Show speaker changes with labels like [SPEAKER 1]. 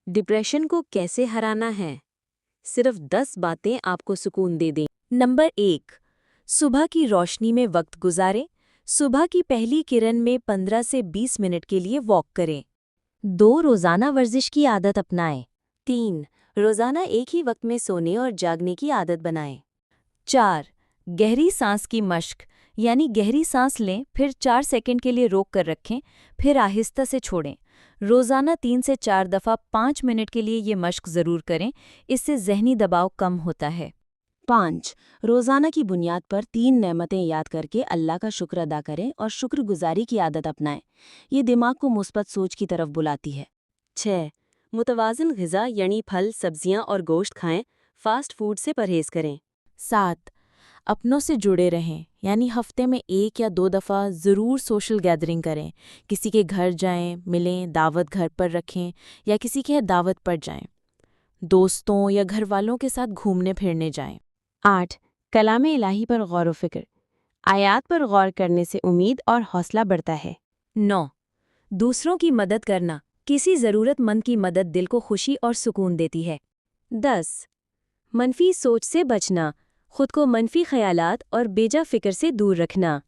[SPEAKER 1] Depression کو کیسے ہرانا ہے؟ صرف 10 باتیں آپ کو سکون دے دیں۔ نمبر 1، صبح کی روشنی میں وقت گزاریں۔ صبح کی پہلی کرن میں 15 سے 20 منٹ کے لیے واک کریں۔ 2، روزانہ ورزش کی عادت اپنائیں۔ 3، روزانہ ایک ہی وقت میں سونے اور جاگنے کی عادت بنائیں۔ 4، گہری سانس کی مشق، یعنی گہری سانس لیں، پھر 4 سیکنڈ کے لیے روک کر رکھیں، پھر آہستہ سے چھوڑیں۔ روزانہ 3 سے 4 دفعہ 5 منٹ کے لیے یہ مشق ضرور کریں، اس سے ذہنی دباؤ کم ہوتا ہے۔ 5، روزانہ کی بنیاد پر 3 نعمتیں یاد کر کے اللہ کا شکر ادا کریں اور شکر گزاری کی عادت اپنائیں۔ یہ دماغ کو مثبت سوچ کی طرف بلاتی ہے۔ 6، متوازن غذا یعنی پھل، سبزیاں اور گوشت کھائیں، فاسٹ فوڈ سے پرہیز کریں۔ 7، اپنوں سے جڑے رہیں، یعنی ہفتے میں 1 یا 2 دفعہ ضرور سوشل گیدرنگ کریں، کسی کے گھر جائیں، ملیں، دعوت گھر پر رکھیں یا کسی کے دعوت پر جائیں۔ دوستوں یا گھر والوں کے ساتھ گھومنے پھرنے جائیں۔ 8، کلام الہی پر غور و فکر، آیات پر غور کرنے سے امید اور حوصلہ بڑھتا ہے۔ 9، دوسروں کی مدد کرنا، کسی ضرورت مند کی مدد دل کو خوشی اور سکون دیتی ہے۔ 10، منفی سوچ سے بچنا، خود کو منفی خیالات اور بیجا فکر سے دور رکھنا۔